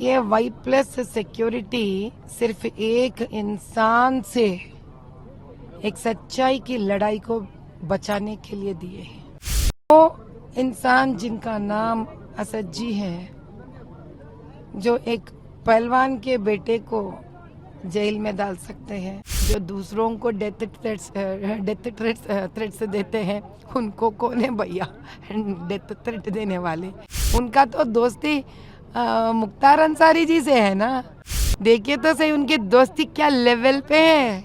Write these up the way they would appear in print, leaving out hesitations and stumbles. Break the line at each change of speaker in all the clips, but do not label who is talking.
ये Y plus security सिर्फ एक इंसान से एक सच्चाई की लड़ाई को बचाने के लिए दिए हैं। वो इंसान जिनका नाम असद जी है, जो एक पहलवान के बेटे को जेल में डाल सकते हैं, जो दूसरों को डेथ थ्रेट्स देते हैं, उनको कौन है भैया डेथ थ्रेट देने वाले। उनका तो दोस्ती मुख्तार अंसारी जी से है ना। देखिए तो सही उनकी दोस्ती क्या लेवल पे है।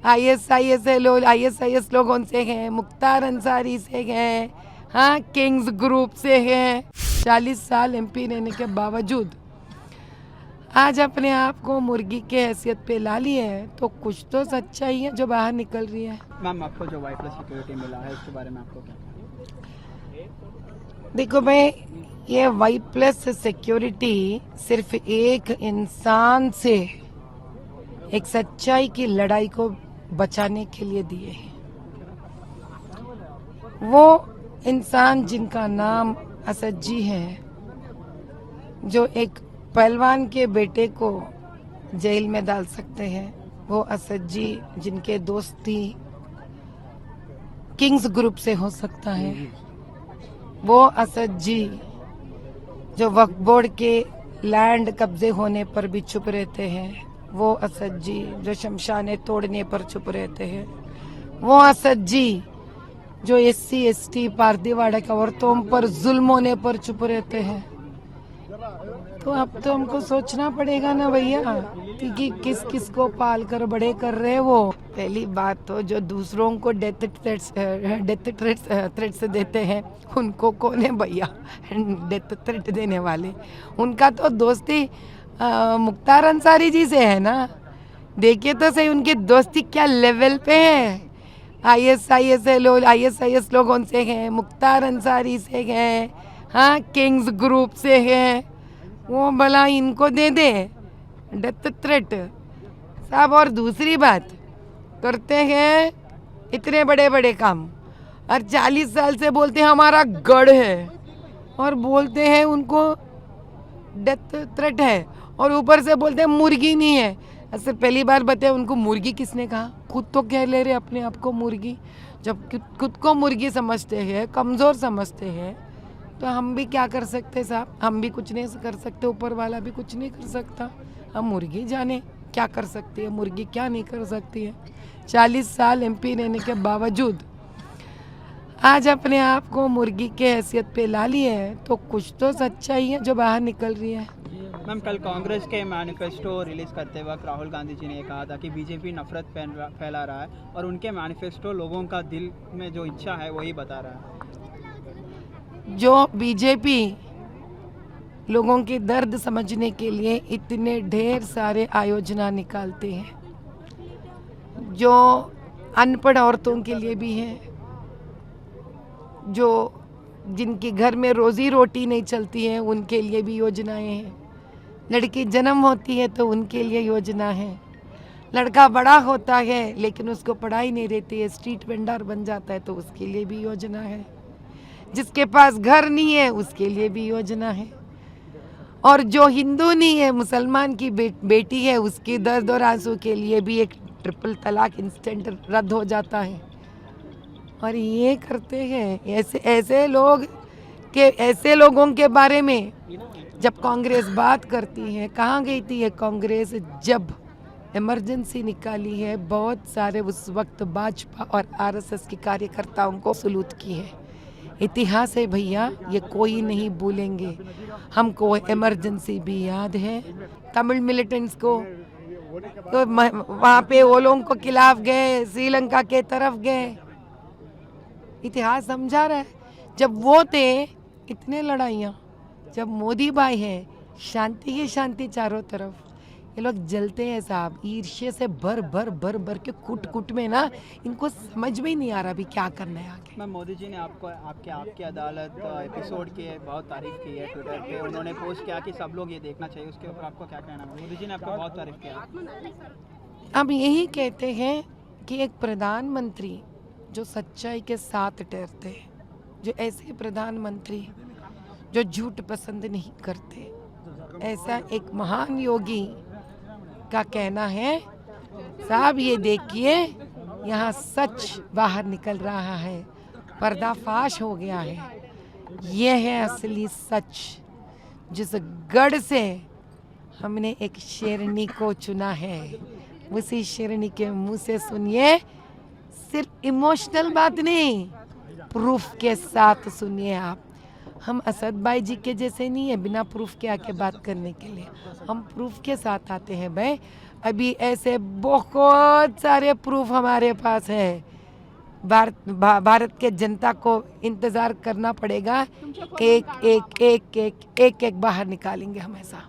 आईएसआईएस लोगों से है, मुख्तार अंसारी से है, हाँ किंग्स ग्रुप से है। 40 साल एमपी रहने के बावजूद आज अपने आप को मुर्गी के हैसियत पे ला लिए है, तो कुछ तो सच्चाई है जो बाहर निकल रही है।
मैम, आपको जो वाई प्लस सिक्योरिटी मिला है उसके बारे में आपको क्या?
देखो भाई, ये वाई प्लस सिक्योरिटी सिर्फ एक इंसान से एक सच्चाई की लड़ाई को बचाने के लिए दिए हैं। वो इंसान जिनका नाम असद जी है, जो एक पहलवान के बेटे को जेल में डाल सकते हैं, वो असद जी जिनके दोस्ती किंग्स ग्रुप से हो सकता है। वो असद जी जो वक्फ बोर्ड के लैंड कब्जे होने पर भी चुप रहते हैं। वो असद जी जो शमशाने तोड़ने पर चुप रहते हैं। वो असद जी जो एससी एसटी पारदीवाड़ा के औरतों पर जुल्म होने पर चुप रहते हैं। तो अब तो हमको सोचना पड़ेगा ना भैया कि किस किस को पाल कर बड़े कर रहे वो। पहली बात तो जो दूसरों को डेथ थ्रेट्स देते हैं, उनको कौन है भैया डेथ थ्रेट देने वाले। उनका तो दोस्ती मुख्तार अंसारी जी से है ना। देखिए तो सही उनकी दोस्ती क्या लेवल पे है। आईएसआईएस लोगों से है, मुख्तार अंसारी से है, हाँ किंग्स ग्रुप से है। वो भला इनको दे दे डेथ थ्रेट साहब। और दूसरी बात, करते हैं इतने बड़े बड़े काम और 40 साल से बोलते हैं हमारा गढ़ है, और बोलते हैं उनको डेथ थ्रेट है, और ऊपर से बोलते हैं मुर्गी नहीं है। ऐसे पहली बार बताए उनको मुर्गी किसने कहा? खुद तो कह ले रहे अपने आप को मुर्गी। जब खुद को मुर्गी समझते हैं, कमज़ोर समझते हैं, तो हम भी क्या कर सकते साहब? हम भी कुछ नहीं कर सकते, ऊपर वाला भी कुछ नहीं कर सकता। हम मुर्गी जाने क्या कर सकती है, मुर्गी क्या नहीं कर सकती है। 40 साल एमपी रहने के बावजूद आज अपने आप को मुर्गी के हैसियत पे ला लिए है, तो कुछ तो सच्चाई है जो बाहर निकल रही है।
मैम, कल कांग्रेस के मैनिफेस्टो रिलीज करते वक्त राहुल गांधी जी ने ये कहा था कि बीजेपी नफरत फैला रहा है, और उनके मैनिफेस्टो लोगों का दिल में जो इच्छा है वही बता रहा है।
जो बीजेपी लोगों के दर्द समझने के लिए इतने ढेर सारे आयोजना निकालते हैं, जो अनपढ़ औरतों के लिए भी हैं, जो जिनके घर में रोजी रोटी नहीं चलती है उनके लिए भी योजनाएं हैं। लड़की जन्म होती है तो उनके लिए योजना है। लड़का बड़ा होता है लेकिन उसको पढ़ाई नहीं रहती है, स्ट्रीट वेंडर बन जाता है, तो उसके लिए भी योजना है। जिसके पास घर नहीं है उसके लिए भी योजना है। और जो हिंदू नहीं है, मुसलमान की बेटी है, उसके दर्द और आंसू के लिए भी एक ट्रिपल तलाक इंस्टेंट रद्द हो जाता है। और ये करते हैं ऐसे लोगों के बारे में जब कांग्रेस बात करती है। कहाँ गई थी ये कांग्रेस जब इमरजेंसी निकाली है? बहुत सारे उस वक्त भाजपा और आरएसएस के कार्यकर्ताओं को सलूट की है। इतिहास है भैया, ये कोई नहीं भूलेंगे। हमको इमरजेंसी भी याद है। तमिल मिलिटेंट्स को तो वहाँ पे वो लोगों को खिलाफ गए, श्रीलंका के तरफ गए। इतिहास समझा रहा है। जब वो थे इतने लड़ाइयाँ, जब मोदी भाई है शांति ही शांति चारों तरफ। ये लोग जलते हैं साहब, ईर्ष्या से भर भर के कुट में ना, इनको समझ में ही नहीं आ रहा भी क्या करना है आगे।
मैम, मोदी जी ने आपकी अदालत एपिसोड की बहुत तारीफ की है। ट्विटर पे उन्होंने पोस्ट किया कि सब लोग ये देखना चाहिए। उसके ऊपर आपको क्या कहना है? मोदी जी ने आपका बहुत तारीफ किया।
अब यही कहते हैं कि एक प्रधानमंत्री जो सच्चाई के साथ ठहरते हैं, जो ऐसे प्रधानमंत्री जो झूठ पसंद नहीं करते, ऐसा एक महान योगी का कहना है। साहब ये देखिए, यहाँ सच बाहर निकल रहा है, पर्दाफाश हो गया है। ये है असली सच। जिस गढ़ से हमने एक शेरनी को चुना है, उसी शेरनी के मुंह से सुनिए, सिर्फ इमोशनल बात नहीं, प्रूफ के साथ सुनिए आप। हम असद भाई जी के जैसे नहीं है बिना प्रूफ के आके बात करने के लिए, हम प्रूफ के साथ आते हैं भाई। अभी ऐसे बहुत सारे प्रूफ हमारे पास है। भारत के जनता को इंतज़ार करना पड़ेगा, एक एक एक एक एक एक बाहर निकालेंगे हम ऐसा।